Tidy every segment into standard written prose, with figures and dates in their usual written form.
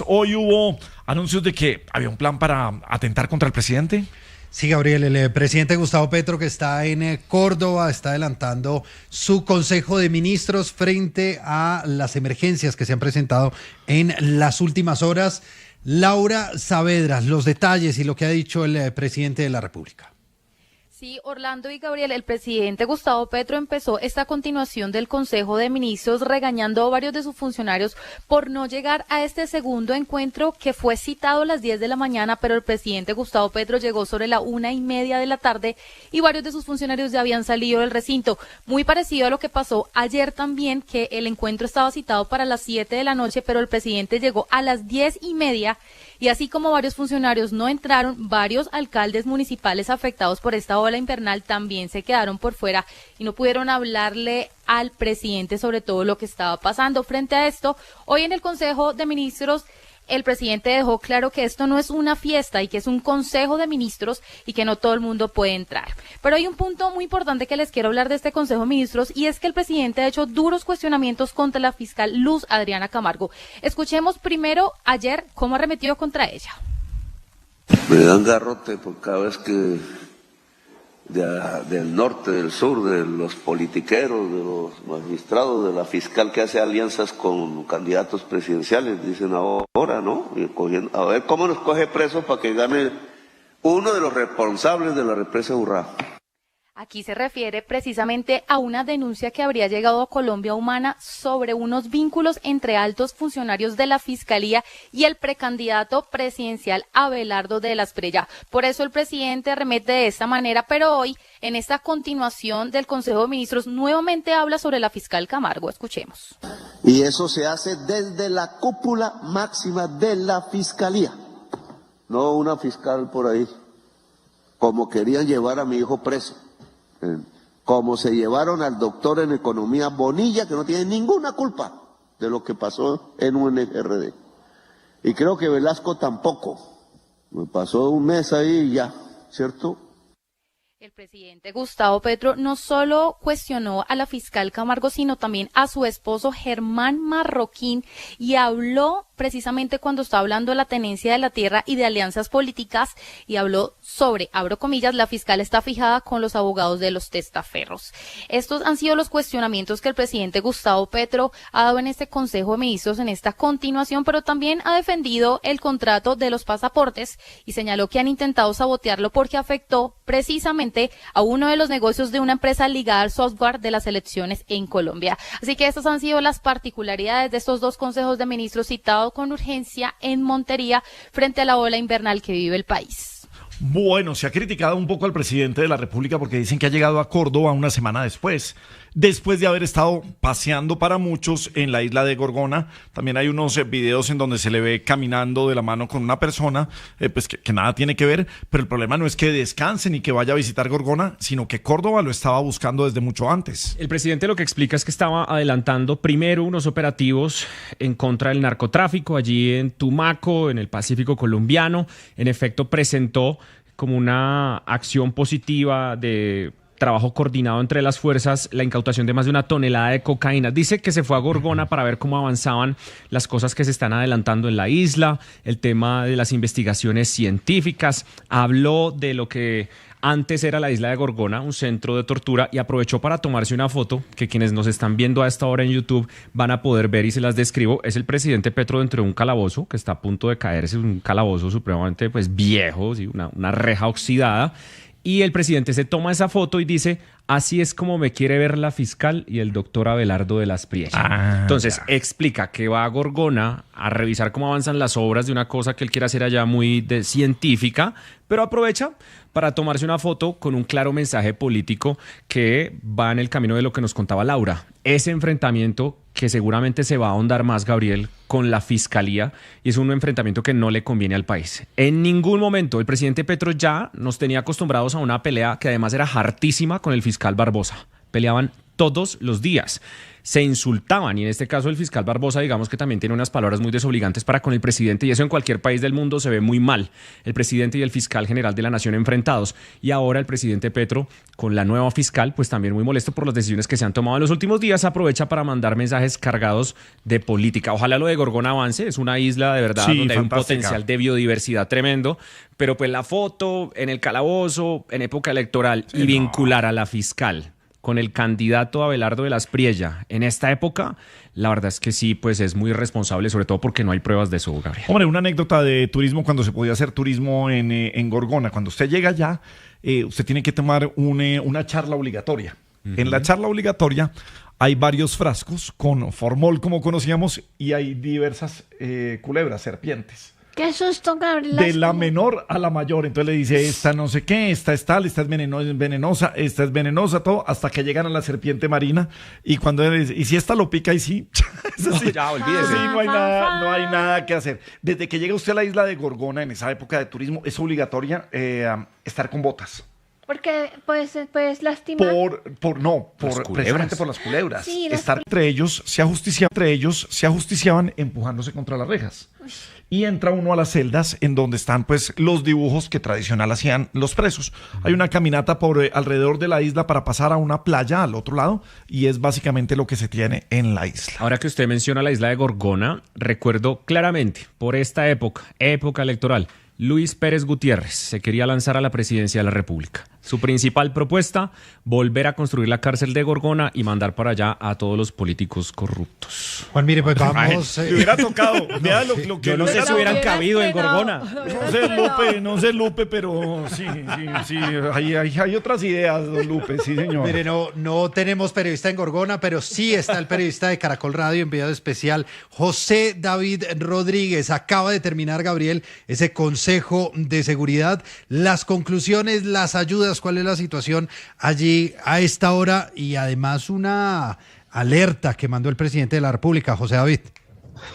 Hoy hubo anuncios de que había un plan para atentar contra el presidente. Sí, Gabriel, el presidente Gustavo Petro, que está en Córdoba, está adelantando su Consejo de Ministros frente a las emergencias que se han presentado en las últimas horas. Laura Saavedra, los detalles y lo que ha dicho el presidente de la República. Sí, Orlando y Gabriel, el presidente Gustavo Petro empezó esta continuación del Consejo de Ministros regañando a varios de sus funcionarios por no llegar a este segundo encuentro que fue citado a las 10 de la mañana, pero el presidente Gustavo Petro llegó sobre la 1:30 de la tarde y varios de sus funcionarios ya habían salido del recinto. Muy parecido a lo que pasó ayer también, que el encuentro estaba citado para las 7 de la noche, pero el presidente llegó a las 10:30 y así como varios funcionarios no entraron, varios alcaldes municipales afectados por esta ola invernal también se quedaron por fuera y no pudieron hablarle al presidente sobre todo lo que estaba pasando. Frente a esto, hoy en el Consejo de Ministros, el presidente dejó claro que esto no es una fiesta y que es un Consejo de Ministros y que no todo el mundo puede entrar. Pero hay un punto muy importante que les quiero hablar de este Consejo de Ministros y es que el presidente ha hecho duros cuestionamientos contra la fiscal Luz Adriana Camargo. Escuchemos primero ayer cómo arremetió contra ella. Me dan garrote por cada vez que del norte, del sur, de los politiqueros, de los magistrados, de la fiscal que hace alianzas con candidatos presidenciales, dicen ahora, ¿no? A ver cómo nos coge presos para que gane uno de los responsables de la represa Urrá. Aquí se refiere precisamente a una denuncia que habría llegado a Colombia Humana sobre unos vínculos entre altos funcionarios de la Fiscalía y el precandidato presidencial Abelardo de la Espriella. Por eso el presidente arremete de esta manera, pero hoy, en esta continuación del Consejo de Ministros, nuevamente habla sobre la fiscal Camargo. Escuchemos. Y eso se hace desde la cúpula máxima de la Fiscalía, no una fiscal por ahí, como querían llevar a mi hijo preso. Como se llevaron al doctor en economía Bonilla, que no tiene ninguna culpa de lo que pasó en UNRD. Y creo que Velasco tampoco. Me pasó un mes ahí y ya, ¿cierto? El presidente Gustavo Petro no solo cuestionó a la fiscal Camargo, sino también a su esposo Germán Marroquín y habló precisamente cuando estaba hablando de la tenencia de la tierra y de alianzas políticas y habló sobre, abro comillas, la fiscal está fijada con los abogados de los testaferros. Estos han sido los cuestionamientos que el presidente Gustavo Petro ha dado en este Consejo de Ministros en esta continuación, pero también ha defendido el contrato de los pasaportes y señaló que han intentado sabotearlo porque afectó precisamente a uno de los negocios de una empresa ligada al software de las elecciones en Colombia. Así que estas han sido las particularidades de estos dos consejos de ministros citados con urgencia en Montería frente a la ola invernal que vive el país. Bueno, se ha criticado un poco al presidente de la República porque dicen que ha llegado a Córdoba una semana después de haber estado paseando para muchos en la isla de Gorgona. También hay unos videos en donde se le ve caminando de la mano con una persona, pues que nada tiene que ver, pero el problema no es que descanse ni que vaya a visitar Gorgona, sino que Córdoba lo estaba buscando desde mucho antes. El presidente lo que explica es que estaba adelantando primero unos operativos en contra del narcotráfico allí en Tumaco, en el Pacífico colombiano. En efecto, presentó como una acción positiva de trabajo coordinado entre las fuerzas, la incautación de más de 1 tonelada de cocaína. Dice que se fue a Gorgona para ver cómo avanzaban las cosas que se están adelantando en la isla, el tema de las investigaciones científicas. Habló de lo que antes era la isla de Gorgona, un centro de tortura, y aprovechó para tomarse una foto que quienes nos están viendo a esta hora en YouTube van a poder ver y se las describo. Es el presidente Petro dentro de un calabozo que está a punto de caerse, un calabozo supremamente viejo, ¿sí? una reja oxidada. Y el presidente se toma esa foto y dice, así es como me quiere ver la fiscal y el doctor Abelardo de la Espriella. Entonces, explica que va a Gorgona a revisar cómo avanzan las obras de una cosa que él quiere hacer allá muy científica, pero aprovecha para tomarse una foto con un claro mensaje político que va en el camino de lo que nos contaba Laura. Ese enfrentamiento que seguramente se va a ahondar más, Gabriel, con la fiscalía, y es un enfrentamiento que no le conviene al país. En ningún momento el presidente Petro ya nos tenía acostumbrados a una pelea que además era hartísima con el fiscal Barbosa. Peleaban todos los días. se insultaban, y en este caso el fiscal Barbosa, digamos que también tiene unas palabras muy desobligantes para con el presidente, y eso en cualquier país del mundo se ve muy mal, el presidente y el fiscal general de la nación enfrentados, y ahora el presidente Petro con la nueva fiscal, pues también muy molesto por las decisiones que se han tomado en los últimos días, aprovecha para mandar mensajes cargados de política. Ojalá lo de Gorgona avance, es una isla de verdad Sí, donde hay un fantástica. potencial de biodiversidad tremendo, pero pues la foto en el calabozo, en época electoral, y vincular a la fiscal con el candidato Abelardo de las Priella en esta época, la verdad es que sí, pues es muy irresponsable, sobre todo porque no hay pruebas de eso, Gabriel. Hombre, una anécdota de turismo cuando se podía hacer turismo en Gorgona. Cuando usted llega allá, usted tiene que tomar una charla obligatoria. En la charla obligatoria hay varios frascos con formol, como conocíamos, y hay diversas culebras, serpientes. Qué susto, Gabriel. De la menor a la mayor. Entonces le dice, esta no sé qué, esta es tal, esta es venenosa, esta es venenosa, todo, hasta que llegan a la serpiente marina. Y cuando él dice, y si esta lo pica, y sí, eso sí, ya, olvídese. sí, no hay nada que hacer. Desde que llega usted a la isla de Gorgona, en esa época de turismo, es obligatoria estar con botas. Porque puedes lastimar. Precisamente por las culebras. Sí, Entre ellos se ajusticiaban empujándose contra las rejas. Y entra uno a las celdas en donde están pues los dibujos que tradicional hacían los presos. Hay una caminata por alrededor de la isla para pasar a una playa al otro lado, y es básicamente lo que se tiene en la isla. Ahora que usted menciona la isla de Gorgona, recuerdo claramente, por esta época electoral, Luis Pérez Gutiérrez se quería lanzar a la presidencia de la República. Su principal propuesta, volver a construir la cárcel de Gorgona y mandar para allá a todos los políticos corruptos. Juan, mire, pues vamos. Le hubiera tocado. Vea lo que Yo no sé si hubieran cabido en Gorgona. No sé, Lupe, pero sí. Hay otras ideas, don Lupe, sí, señor. Mire, no tenemos periodista en Gorgona, pero sí está el periodista de Caracol Radio, enviado especial, José David Rodríguez. Acaba de terminar, Gabriel, ese Consejo de Seguridad. Las conclusiones, las ayudas, ¿cuál es la situación allí a esta hora? Y además una alerta que mandó el presidente de la República, José David.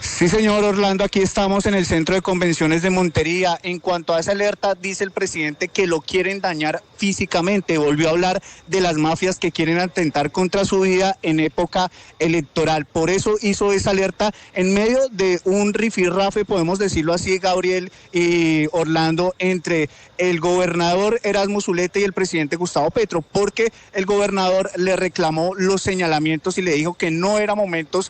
Sí, señor Orlando, aquí estamos en el Centro de Convenciones de Montería. En cuanto a esa alerta, dice el presidente que lo quieren dañar físicamente. Volvió a hablar de las mafias que quieren atentar contra su vida en época electoral. Por eso hizo esa alerta en medio de un rifirrafe, podemos decirlo así, Gabriel y Orlando, entre el gobernador Erasmo Zuleta y el presidente Gustavo Petro, porque el gobernador le reclamó los señalamientos y le dijo que no era momento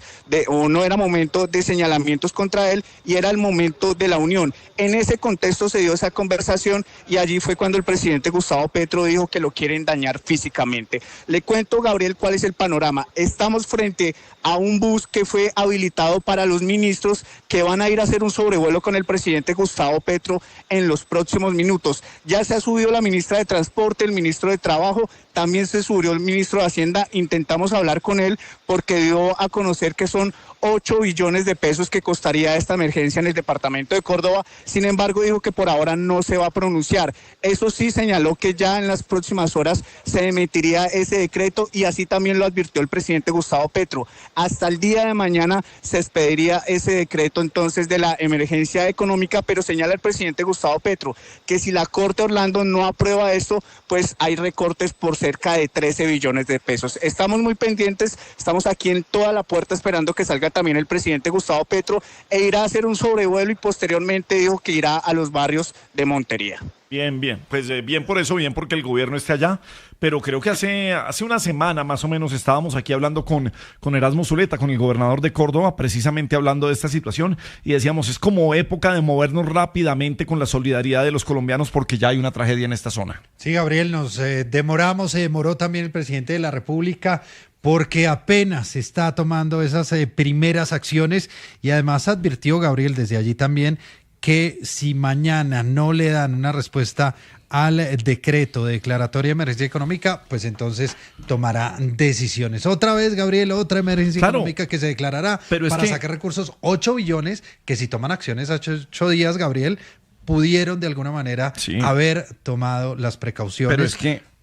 de señalamientos contra él y era el momento de la unión. En ese contexto se dio esa conversación y allí fue cuando el presidente Gustavo Petro dijo que lo quieren dañar físicamente. Le cuento, Gabriel, cuál es el panorama. Estamos frente a un bus que fue habilitado para los ministros que van a ir a hacer un sobrevuelo con el presidente Gustavo Petro en los próximos minutos. Ya se ha subido la ministra de Transporte, el ministro de Trabajo, también se subió el ministro de Hacienda. Intentamos hablar con él porque dio a conocer que son 8 billones de pesos que costaría esta emergencia en el departamento de Córdoba. Sin embargo, dijo que por ahora no se va a pronunciar. Eso sí, señaló que ya en las próximas horas se emitiría ese decreto y así también lo advirtió el presidente Gustavo Petro. Hasta el día de mañana se expediría ese decreto entonces de la emergencia económica, pero señala el presidente Gustavo Petro que si la Corte, Orlando, no aprueba esto, pues hay recortes por cerca de 13 billones de pesos. Estamos muy pendientes, estamos aquí en toda la puerta esperando que salga también el presidente Gustavo Petro e irá a hacer un sobrevuelo y posteriormente dijo que irá a los barrios de Montería. Bien. Pues bien por eso, bien porque el gobierno esté allá. Pero creo que hace una semana más o menos estábamos aquí hablando con Erasmo Zuleta, con el gobernador de Córdoba, precisamente hablando de esta situación. Y decíamos, es como época de movernos rápidamente con la solidaridad de los colombianos porque ya hay una tragedia en esta zona. Sí, Gabriel, nos demoramos, se demoró también el presidente de la República porque apenas está tomando esas primeras acciones y además advirtió, Gabriel, desde allí también, que si mañana no le dan una respuesta al decreto de declaratoria de emergencia económica, pues entonces tomará decisiones. Otra vez, Gabriel, otra emergencia económica que se declarará para sacar recursos, 8 billones, que si toman acciones a 8 días, Gabriel, pudieron de alguna manera haber tomado las precauciones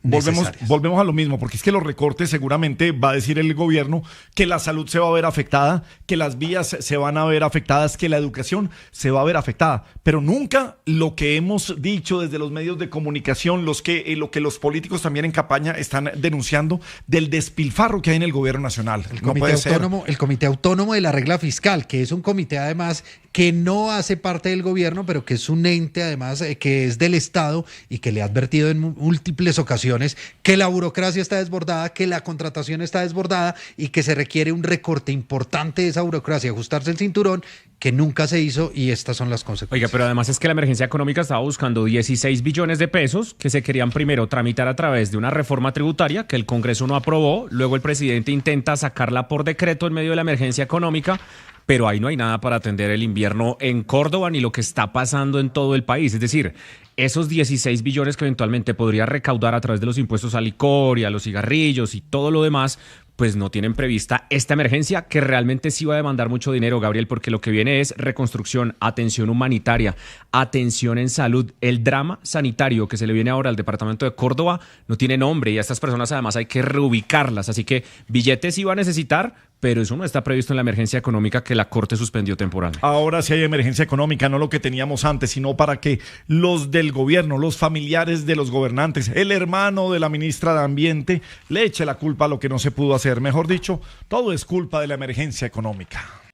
necesarias. Volvemos a lo mismo, porque es que los recortes seguramente va a decir el gobierno que la salud se va a ver afectada, que las vías se van a ver afectadas, que la educación se va a ver afectada, pero nunca lo que hemos dicho desde los medios de comunicación, lo que los políticos también en campaña están denunciando del despilfarro que hay en el gobierno nacional. El Comité Autónomo de la Regla Fiscal, que es un comité además que no hace parte del gobierno, pero que es un ente además que es del Estado y que le ha advertido en múltiples ocasiones que la burocracia está desbordada, que la contratación está desbordada y que se requiere un recorte importante de esa burocracia, ajustarse el cinturón, que nunca se hizo, y estas son las consecuencias. Oiga, pero además es que la emergencia económica estaba buscando 16 billones de pesos que se querían primero tramitar a través de una reforma tributaria que el Congreso no aprobó, luego el presidente intenta sacarla por decreto en medio de la emergencia económica, pero ahí no hay nada para atender el invierno en Córdoba ni lo que está pasando en todo el país. Es decir, esos 16 billones que eventualmente podría recaudar a través de los impuestos al licor y a los cigarrillos y todo lo demás, pues no tienen prevista esta emergencia que realmente sí va a demandar mucho dinero, Gabriel, porque lo que viene es reconstrucción, atención humanitaria, atención en salud. El drama sanitario que se le viene ahora al departamento de Córdoba no tiene nombre y a estas personas además hay que reubicarlas. Así que billetes sí va a necesitar, pero eso no está previsto en la emergencia económica que la Corte suspendió temporalmente. Ahora sí hay emergencia económica, no lo que teníamos antes, sino para que los del gobierno, los familiares de los gobernantes, el hermano de la ministra de Ambiente, le eche la culpa a lo que no se pudo hacer. Mejor dicho, todo es culpa de la emergencia económica.